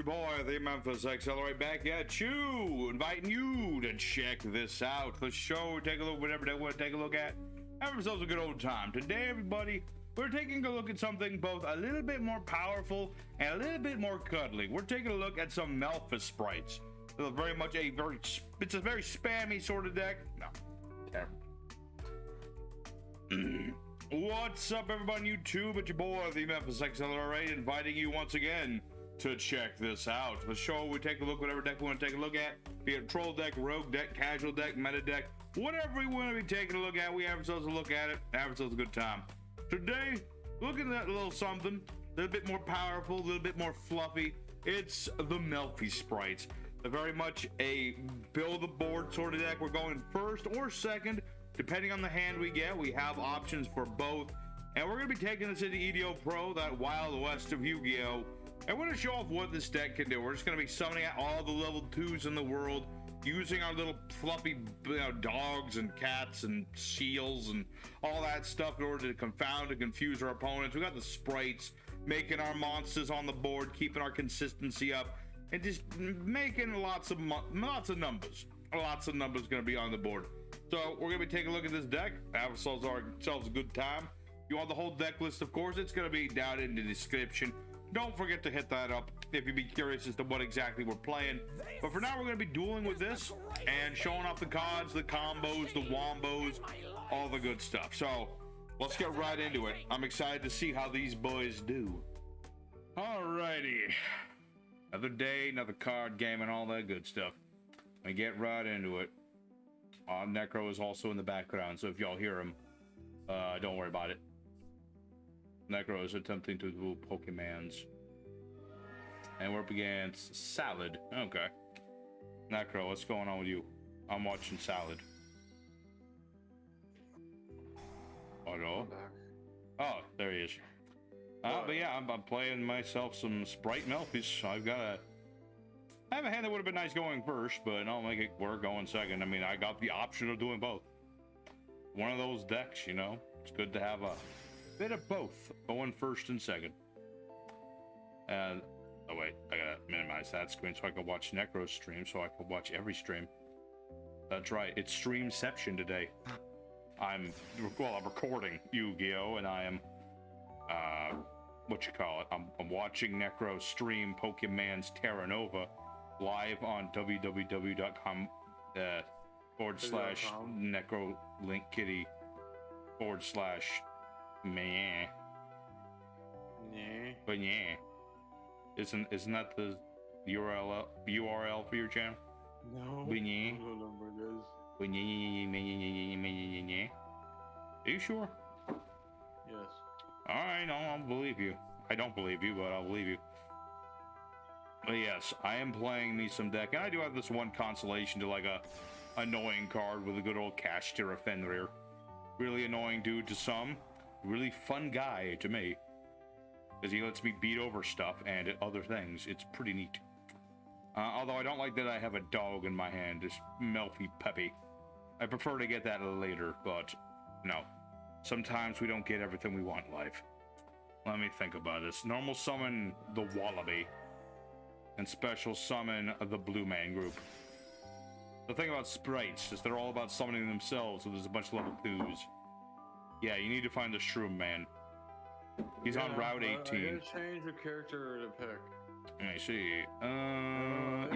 your boy, the Memphis Accelerate, back at you, inviting you to check this out. The show, take a look, whatever they want to take a look at. Have ourselves a good old time. Today, everybody, we're taking a look at something both a little bit more powerful and a little bit more cuddly. We're taking a look at some Melffy Sprights. It's very much it's a very spammy sort of deck. No, terrible. What's up, everybody on YouTube? It's your boy, the Memphis Accelerate, inviting you once again to check this out. The show, we take a look, whatever deck we want to take a look at, be it troll deck, rogue deck, casual deck, meta deck, whatever we want to be taking a look at, we have ourselves a look at it, have ourselves a good time. Today, looking at a little something, a little bit more powerful, a little bit more fluffy. It's the Melffy Sprights. They're very much a build the board sort of deck. We're going first or second, depending on the hand we get. We have options for both. And we're going to be taking this into EDO Pro, that Wild West of Yu-Gi-Oh! And we're going to show off what this deck can do. We're just going to be summoning out all the level 2s in the world, using our little fluffy dogs and cats and seals and all that stuff in order to confound and confuse our opponents. We got the Sprights, making our monsters on the board, keeping our consistency up, and just making lots of numbers. Lots of numbers going to be on the board. So we're going to be taking a look at this deck, have ourselves a good time. You want the whole deck list, of course, it's going to be down in the description. Don't forget to hit that up if you'd be curious as to what exactly we're playing. But for now, we're going to be dueling with this and showing off the cards, the combos, the wombos, all the good stuff. So let's get right into it. I'm excited to see how these boys do. Alrighty. Another day, another card game, and all that good stuff. We get right into it. Necro is also in the background, so if y'all hear him, don't worry about it. Necro is attempting to do Pokemons. And we're up against Salad. Okay. Necro, what's going on with you? I'm watching Salad. Hello? Oh, there he is. But yeah, I'm playing myself some Spright Melffys. I have a hand that would have been nice going first, but I'll make it work going second. I mean, I got the option of doing both. One of those decks, you know? It's good to have a bit of both, going first and second. And, oh wait, I gotta minimize that screen so I can watch Necro's stream, so I can watch every stream. That's right, it's Streamception today. I'm recording Yu-Gi-Oh! And I am, I'm watching Necro stream Pokemon's Terra Nova live on www.com /Necro Link Kitty /meh. Yeah. But yeah, isn't that the URL for your channel? No. But yeah. I don't know what it is. But yeah. Are you sure? Yes. All right, I'll believe you. I don't believe you, but I'll believe you. But yes, I am playing me some deck, and I do have this one consolation to like a annoying card with a good old Kashtira Fenrir. Really annoying dude to some, really fun guy to me, because he lets me beat over stuff and other things. It's pretty neat. Although I don't like that I have a dog in my hand, this Melffy Peppy. I prefer to get that later, but no. Sometimes we don't get everything we want in life. Let me think about this. Normal summon the Wallaby, and special summon the Blue Man group. The thing about Sprights is they're all about summoning themselves, so there's a bunch of level 2s. Yeah, you need to find the Shroom Man. He's on Route 18. I gotta change the character to pick. Let me see.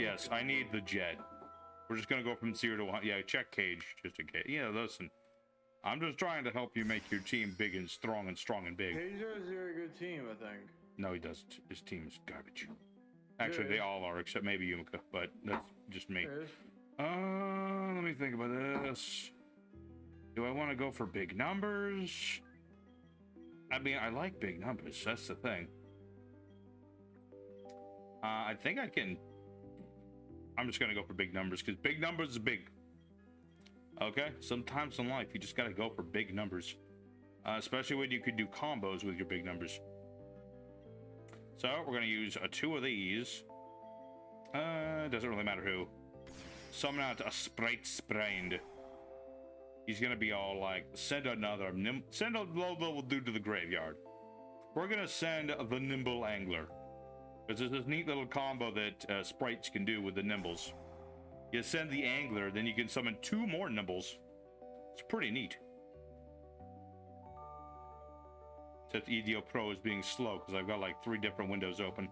Yes, I need the Jet. We're just gonna go from 0 to 1. Yeah, check Cage, just in case. Yeah, listen. I'm just trying to help you make your team big and strong and big. Cage has a very good team, I think. No, he doesn't. His team is garbage. Actually, they all are, except maybe Yumika, but that's just me. Let me think about this. Do I want to go for big numbers? I mean, I like big numbers. That's the thing. I think I can. I'm just going to go for big numbers, because big numbers is big. Okay? Sometimes in life, you just got to go for big numbers. Especially when you could do combos with your big numbers. So, we're going to use 2 of these. Doesn't really matter who. Summon out a Sprind. He's going to be all like, send a low level dude to the graveyard. We're going to send the Nimble Angler. Because there's this neat little combo that Sprights can do with the nimbles. You send the angler, then you can summon 2 more nimbles. It's pretty neat. Except EDO Pro is being slow because I've got like 3 different windows open.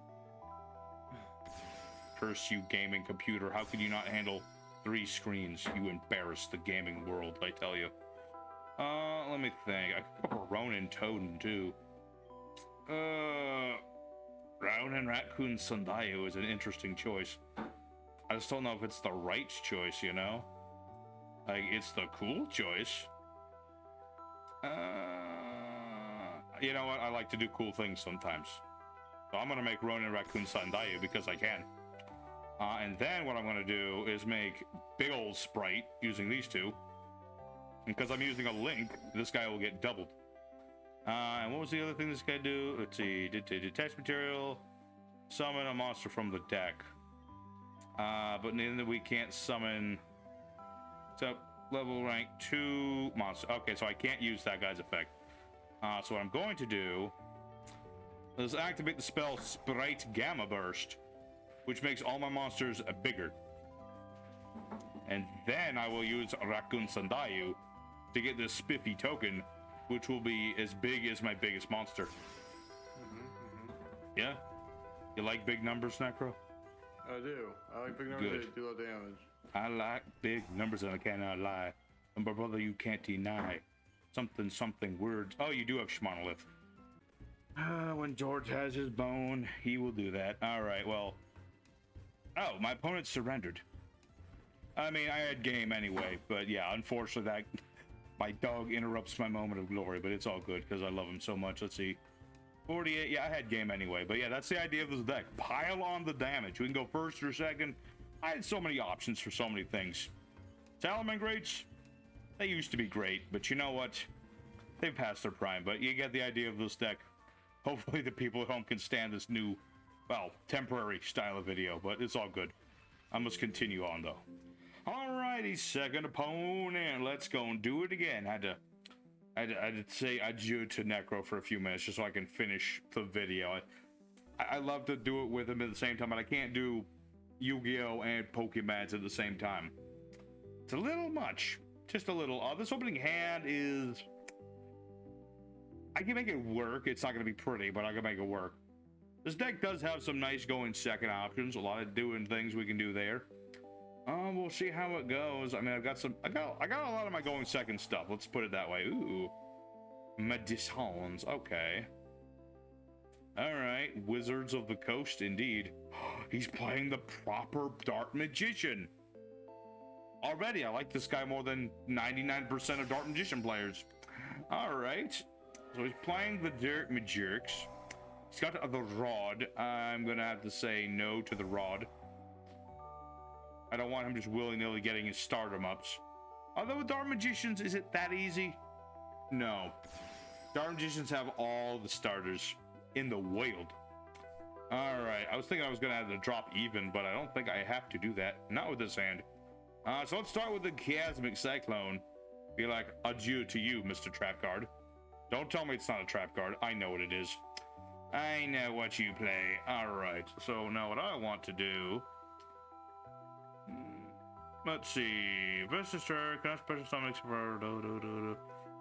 Curse you, gaming computer. How could you not handle 3 screens? You embarrass the gaming world, I tell you. Let me think. I could put Ronin Toden too. Ronin Raccoon Sundayu is an interesting choice. I just don't know if it's the right choice, you know? Like, it's the cool choice. You know what? I like to do cool things sometimes. So I'm gonna make Ronin Raccoon Sundayu because I can. And then what I'm gonna do is make big old Spright using these 2. And because I'm using a link, this guy will get doubled. And what was the other thing this guy do? Let's see. Detach material. Summon a monster from the deck. But then we can't summon. So level rank 2 monster. Okay, so I can't use that guy's effect. So what I'm going to do is activate the spell Spright Gamma Burst, which makes all my monsters bigger. And then I will use Raccoon Sundayu to get this spiffy token, which will be as big as my biggest monster. Yeah? You like big numbers, Necro? I do. I like big numbers that do a lot of damage. I like big numbers and I cannot lie. And my brother, you can't deny. Something words. Oh, you do have Shmonolith. When George has his bone, he will do that. Alright, well. Oh, my opponent surrendered. I mean, I had game anyway, but yeah, unfortunately that my dog interrupts my moment of glory, but it's all good because I love him so much. Let's see. 48, yeah, I had game anyway, but yeah, that's the idea of this deck. Pile on the damage. We can go first or second. I had so many options for so many things. Salamangreats, they used to be great, but you know what? They've passed their prime, but you get the idea of this deck. Hopefully the people at home can stand this new, well, temporary style of video, but it's all good. I must continue on, though. Alrighty, second opponent. Let's go and do it again. I had to say adieu to Necro for a few minutes just so I can finish the video. I love to do it with him at the same time, but I can't do Yu-Gi-Oh! And Pokemons at the same time. It's a little much. Just a little. This opening hand is... I can make it work. It's not going to be pretty, but I can make it work. This deck does have some nice going second options. A lot of doing things we can do there. We'll see how it goes. I mean, I got a lot of my going second stuff. Let's put it that way. Ooh. Medicines. Okay. Alright. Wizards of the Coast, indeed. He's playing the proper Dark Magician. Already, I like this guy more than 99% of Dark Magician players. Alright. So he's playing the Dark Magicians. He's got the Rod. I'm gonna have to say no to the Rod. I don't want him just willy-nilly getting his stardom ups. Although with Dark Magicians, is it that easy? No. Dark Magicians have all the starters in the wild. Alright, I was thinking I was gonna have to drop even, but I don't think I have to do that. Not with this hand. So let's start with the Chiasmic Cyclone. Be like, adieu to you, Mr. Trap Card. Don't tell me it's not a trap card. I know what it is. I know what you play. Alright, so now what I want to do... Let's see. Visitor, can I special summons for...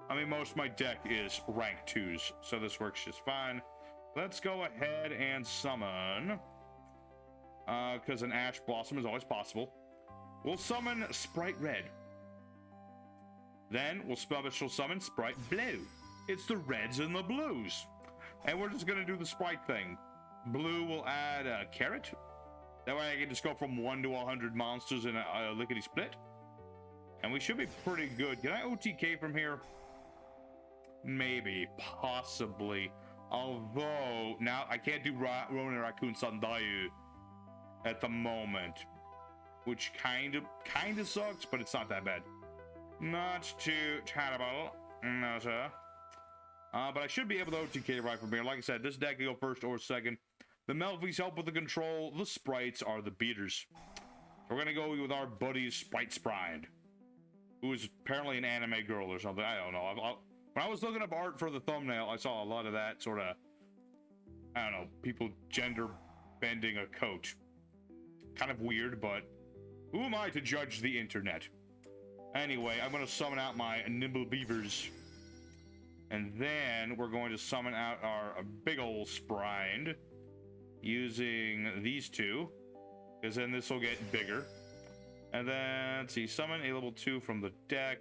I mean, most of my deck is rank 2s, so this works just fine. Let's go ahead and summon... because an Ash Blossom is always possible. We'll summon Spright Red. Then we'll special summon Spright Blue. It's the reds and the blues. And we're just gonna do the Spright thing. Blue will add a carrot. That way I can just go from 1 to 100 monsters in a lickety split. And we should be pretty good. Can I OTK from here? Maybe, possibly. Although, now I can't do Ronin Raccoon Sundayu at the moment. Which kind of sucks, but it's not that bad. Not too terrible. No, sir. But I should be able to OTK right from here. Like I said, this deck can go first or second. The Melffys help with the control. The Sprights are the beaters. We're going to go with our buddy Spright, who is apparently an anime girl or something. I don't know. When I was looking up art for the thumbnail, I saw a lot of that sort of, I don't know, people gender bending a coat. Kind of weird, but who am I to judge the internet? Anyway, I'm going to summon out my nimble beavers. And then we're going to summon out our big old sprind using these two, because then this will get bigger. And then, let's see, summon a level 2 from the deck.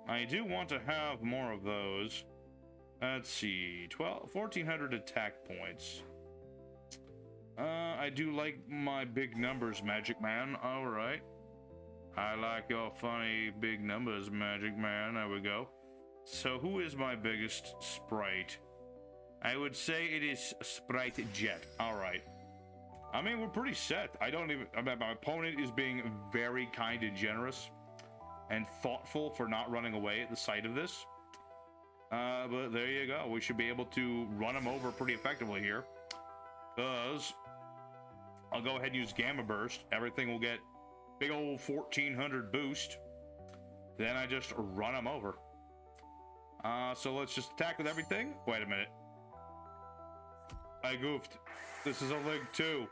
I do want to have more of those. Let's see, 1,400 attack points. I do like my big numbers, Magic Man. All right. I like your funny big numbers, Magic Man. There we go. So who is my biggest sprite? I would say it is Spright Jet. All right. I mean, we're pretty set. I mean, my opponent is being very kind and generous and thoughtful for not running away at the sight of this. But there you go. We should be able to run him over pretty effectively here. Because I'll go ahead and use Gamma Burst. Everything will get big old 1,400 boost. Then I just run him over. So let's just attack with everything. Wait a minute. I goofed. This is a Lig 2.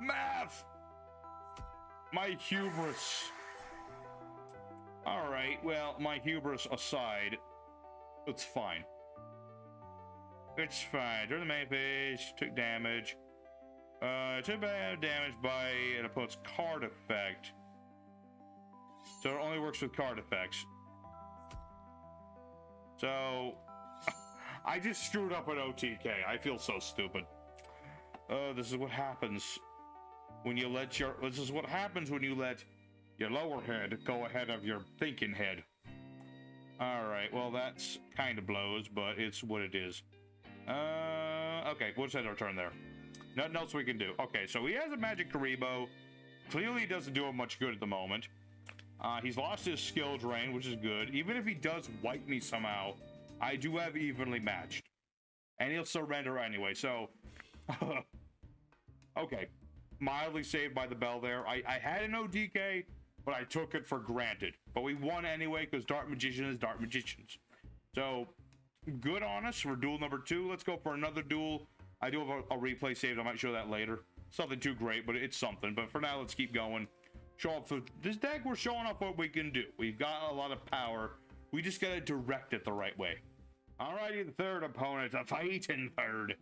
Math! My hubris. Alright, well, my hubris aside, it's fine. It's fine. During the main phase, took damage. Took bad damage by an opponent's card effect. So it only works with card effects. So I just screwed up an OTK. I feel so stupid. This is what happens when you let your lower head go ahead of your thinking head. Alright, well that's kind of blows, but it's what it is. Okay, we'll just end our turn there. Nothing else we can do. Okay, so he has a magic Karibo. Clearly doesn't do him much good at the moment. He's lost his skill drain, which is good. Even if he does wipe me somehow, I do have evenly matched. And he'll surrender anyway, so... okay. Mildly saved by the bell there. I had an ODK, but I took it for granted. But we won anyway, because Dark Magician is Dark Magicians. So, good on us for duel number 2. Let's go for another duel. I do have a replay saved. I might show that later. Something too great, but it's something. But for now, let's keep going. Show off this deck. We're showing off what we can do. We've got a lot of power. We just got to direct it the right way. Alrighty, the third opponent, a fighting third.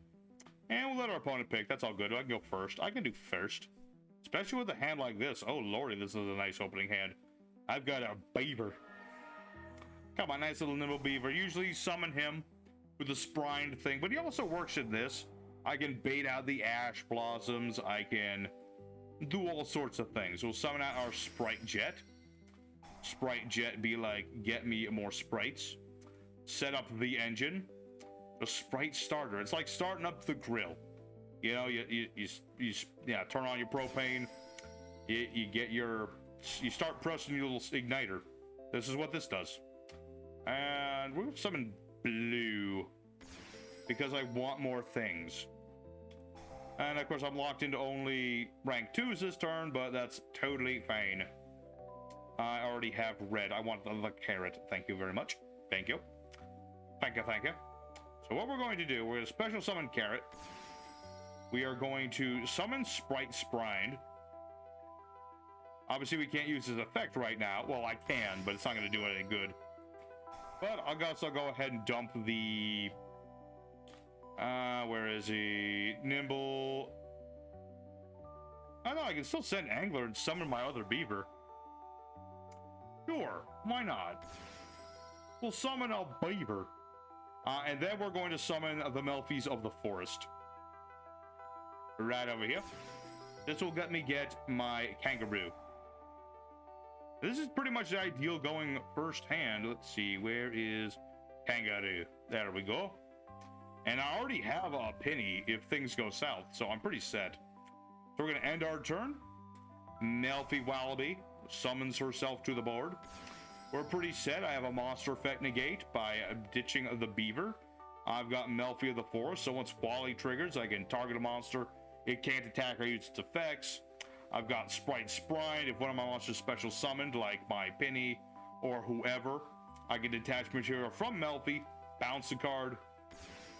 And we'll let our opponent pick. That's all good. I can go first. I can do first. Especially with a hand like this. Oh, lordy, this is a nice opening hand. I've got a beaver. Got my nice little nimble beaver. Usually summon him with the sprind thing, but he also works in this. I can bait out the ash blossoms. I can do all sorts of things. We'll summon out our Spright Jet. Spright Jet be like, get me more sprites. Set up the engine. The Sprite starter. It's like starting up the grill. You know, you turn on your propane. You start pressing your little igniter. This is what this does. And we're gonna summon blue because I want more things. And of course I'm locked into only rank 2s this turn, but that's totally fine. I already have red. I want the carrot. Thank you very much. Thank you. Thank you, thank you. So what we're going to do, we're going to special summon carrot. We are going to summon Spright Sprind. Obviously we can't use his effect right now. Well, I can, but it's not going to do any good. But I'll also go ahead and dump the... where is he? Nimble. I know, I can still send Angler and summon my other beaver. Sure, why not? We'll summon a beaver. And then we're going to summon the Melffys of the forest. Right over here. This will let me get my kangaroo. This is pretty much the ideal going first hand. Let's see, where is kangaroo? There we go. And I already have a pinny if things go south, so I'm pretty set. So we're going to end our turn. Melffy Wallaby summons herself to the board. We're pretty set. I have a monster effect negate by ditching the beaver. I've got Melffy of the forest, so once Wally triggers, I can target a monster. It can't attack or use its effects. I've got Spright Sprind. If one of my monsters special summoned, like my pinny or whoever, I can detach material from Melffy, bounce a card,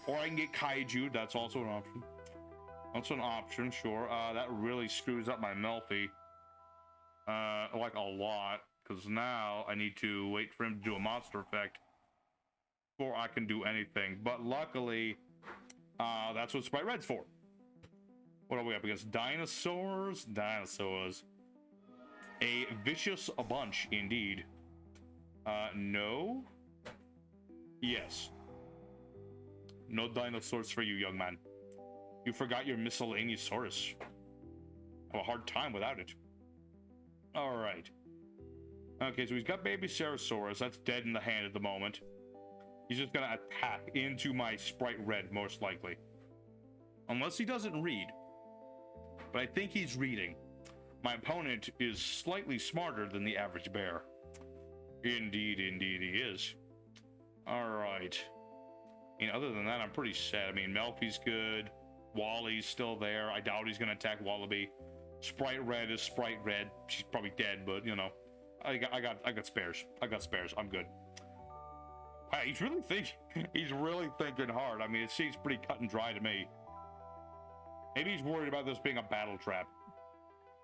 or I can get Kaiju. That's also an option. That's an option, sure. That really screws up my Melffy. Like a lot. Because now I need to wait for him to do a monster effect before I can do anything. But luckily, that's what Spright Red's for. What are we up against? Dinosaurs? Dinosaurs. A vicious bunch, indeed. No? Yes. No dinosaurs for you, young man. You forgot your miscellaneousaurus. I have a hard time without it. Alright. Okay, so he's got baby Cerosaurus. That's dead in the hand at the moment. He's just gonna attack into my Spright Red, most likely. Unless he doesn't read. But I think he's reading. My opponent is slightly smarter than the average bear. Indeed, indeed he is. Alright. And other than that, I'm pretty set. I mean, Melffy's good. Wally's still there. I doubt he's gonna attack Wallaby. Spright Red is Spright Red. She's probably dead, but you know. I got spares. I got spares. I'm good. Hey, he's really thinking hard. I mean, it seems pretty cut and dry to me. Maybe he's worried about this being a battle trap.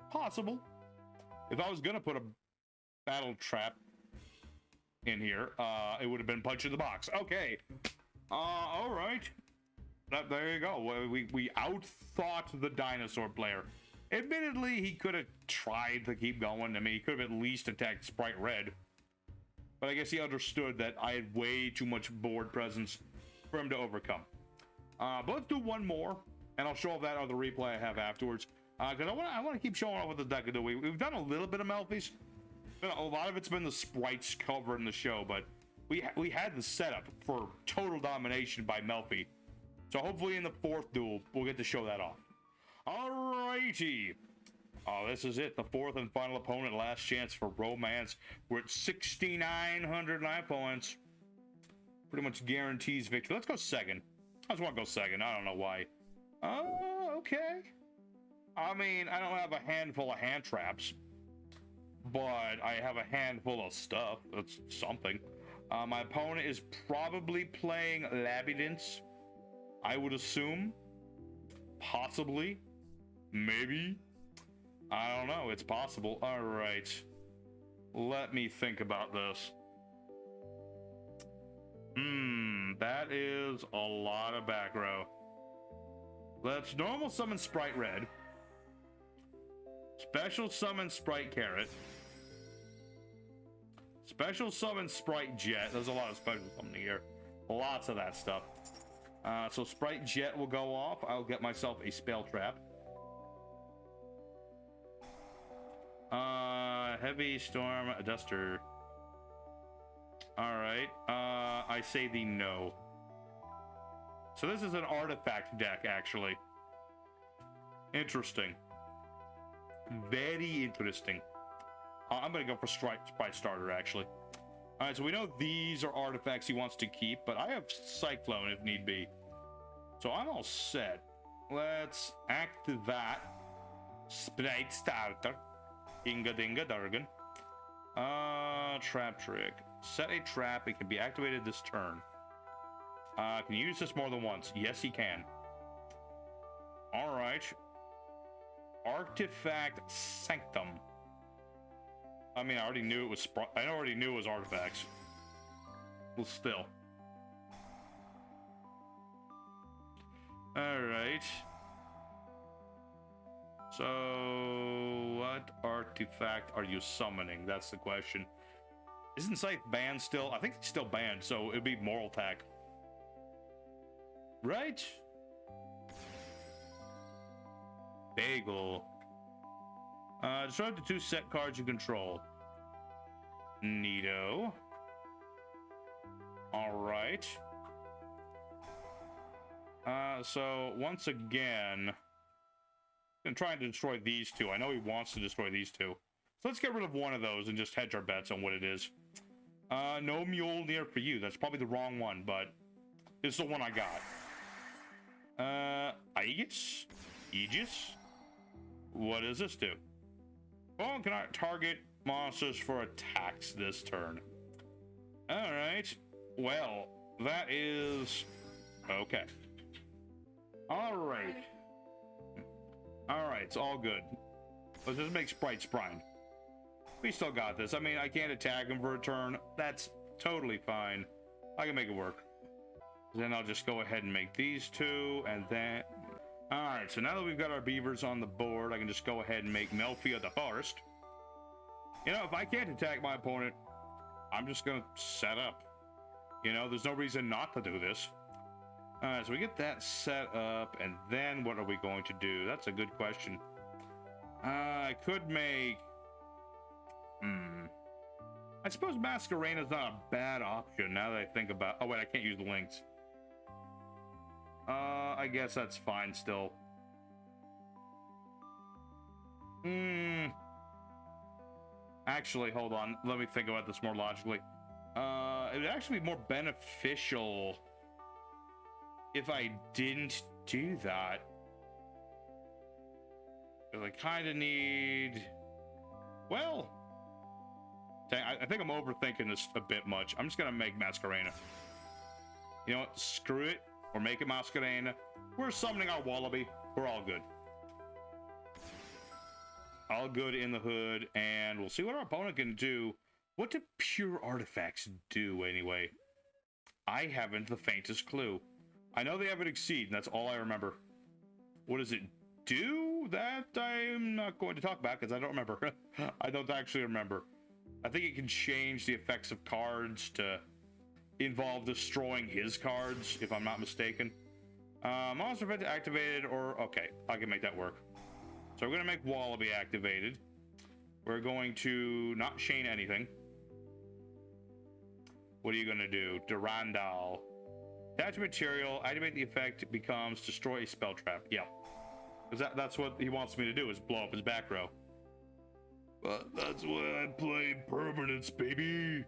Possible. If I was gonna put a battle trap in here, it would have been punch in the box. Okay. All right. There you go. We outthought the dinosaur player. Admittedly, he could have tried to keep going. I mean, he could have at least attacked Spright Red. But I guess he understood that I had way too much board presence for him to overcome. But let's do one more, and I'll show off that other replay I have afterwards. Because I want to keep showing off what the deck can do. We've done a little bit of Melffy's. A lot of it's been the Sprights cover in the show, but we had the setup for total domination by Melffy. So hopefully in the fourth duel, we'll get to show that off. Alrighty. Oh, this is it. The fourth and final opponent. Last chance for romance. We're at 6,900 life points. Pretty much guarantees victory. Let's go second. I just want to go second. I don't know why. Oh, okay. I mean, I don't have a handful of hand traps, but I have a handful of stuff. That's something. My opponent is probably playing Labyrinthes. I would assume. Possibly. Maybe. I don't know. It's possible. All right. Let me think about this. That is a lot of back row. Let's normal summon Spright Red. Special summon Spright Carrot. Special summon Spright Jet. There's a lot of special summoning here. Lots of that stuff. So Spright Jet will go off. I'll get myself a spell trap. Heavy Storm Duster. Alright. I say the no. So this is an artifact deck, actually. Interesting. Very interesting. I'm gonna go for Spright Starter, actually. Alright, so we know these are artifacts he wants to keep, but I have Cyclone if need be. So I'm all set. Let's act that. Spright Starter. Inga Dinga Dargan. Trap trick. Set a trap. It can be activated this turn. Can you use this more than once? Yes, he can. Alright. Artifact Sanctum. I mean, I already knew it was I already knew it was artifacts. Well, still. Alright. So, what artifact are you summoning? That's the question. Isn't Scythe banned still? I think it's still banned, so it'd be Moral Attack. Right? Bagel. Destroy up to 2 set cards you control. Neato. Alright. So, once again, I'm trying to destroy these two. I know he wants to destroy these two. So let's get rid of one of those and just hedge our bets on what it is. No Mjolnir for you. That's probably the wrong one, but it's the one I got. Aegis? Aegis? What does this do? Oh, cannot target monsters for attacks this turn. Alright. Well, that is... okay. Alright. All right, it's all good. Let's just make Spright sprind. We still got this. I mean, I can't attack him for a turn. That's totally fine. I can make it work. Then I'll just go ahead and make these two, and then... All right, so now that we've got our beavers on the board, I can just go ahead and make Melffy of the forest. You know, if I can't attack my opponent, I'm just gonna set up. You know, there's no reason not to do this. So we get that set up, and then what are we going to do? That's a good question. I could make... I suppose masqueren is not a bad option now that I think about... Oh, wait, I can't use the links. I guess that's fine still. Actually, hold on. Let me think about this more logically. It would actually be more beneficial if I didn't do that. Because I kind of need... Well... I think I'm overthinking this a bit much. I'm just going to make Masquerena. You know what? Screw it. We're making Masquerena. We're summoning our Wallaby. We're all good. All good in the hood. And we'll see what our opponent can do. What do pure artifacts do anyway? I haven't the faintest clue. I know they have an exceed, and that's all I remember. What does it do? That I'm not going to talk about because I don't remember. I don't actually remember. I think it can change the effects of cards to involve destroying his cards, if I'm not mistaken. Monster event activated, or... Okay, I can make that work. So we're going to make Wallaby activated. We're going to not chain anything. What are you going to do? Durandal. Attach material, activate the effect, becomes destroy a spell trap. Yeah. Because that's what he wants me to do, is blow up his back row. But that's why I play permanence, baby.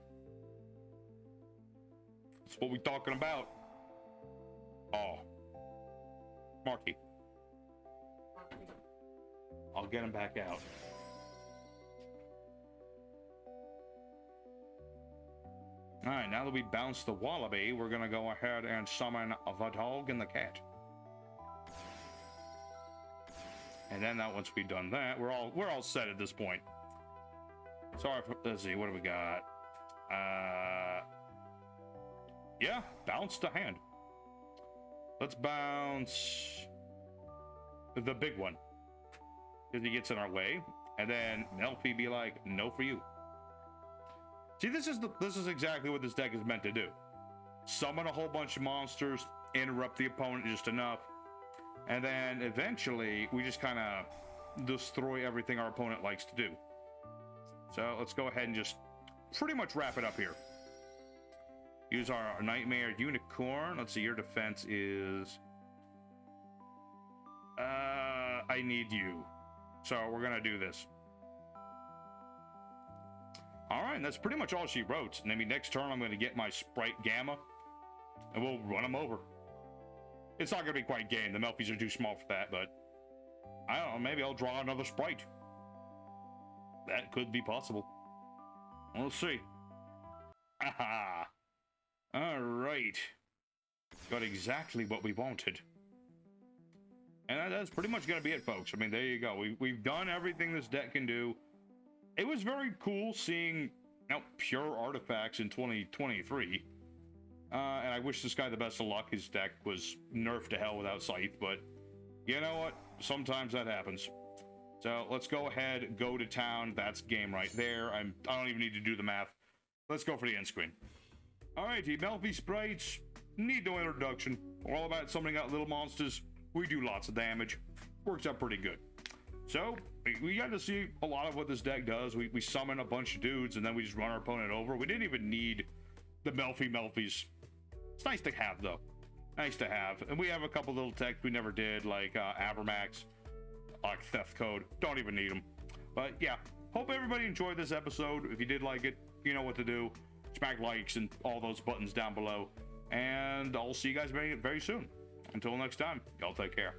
That's what we talking about. Oh. Marky. I'll get him back out. Alright, now that we bounced the Wallaby, we're gonna go ahead and summon the dog and the cat. And then once we've done that, we're all set at this point. Sorry, let's see, what do we got? Yeah, bounce to hand. Let's bounce the big one, because he gets in our way, and then Melffy be like, no for you. See, this is exactly what this deck is meant to do. Summon a whole bunch of monsters, interrupt the opponent just enough, and then eventually we just kind of destroy everything our opponent likes to do. So let's go ahead and just pretty much wrap it up here. Use our Knightmare Unicorn. Let's see, your defense is... I need you. So we're going to do this. Alright, that's pretty much all she wrote. And maybe next turn I'm going to get my Spright Gamma, and we'll run them over. It's not going to be quite game. The Melffys are too small for that, but... I don't know, maybe I'll draw another Spright. That could be possible. We'll see. Aha! Alright. Got exactly what we wanted. And that's pretty much going to be it, folks. I mean, there you go. We've done everything this deck can do. It was very cool seeing pure artifacts in 2023. And I wish this guy the best of luck. His deck was nerfed to hell without Scythe, but you know what? Sometimes that happens. So let's go ahead, go to town. That's game right there. I don't even need to do the math. Let's go for the end screen. Alrighty, Melffy Sprights. Need no introduction. We're all about summoning out little monsters. We do lots of damage. Works out pretty good. So, we got to see a lot of what this deck does. We summon a bunch of dudes, and then we just run our opponent over. We didn't even need the Melffys. It's nice to have, though. Nice to have. And we have a couple little techs we never did, like avramax, Accesscode. Don't even need them. But, yeah. Hope everybody enjoyed this episode. If you did like it, you know what to do. Smack likes and all those buttons down below. And I'll see you guys very, very soon. Until next time, y'all take care.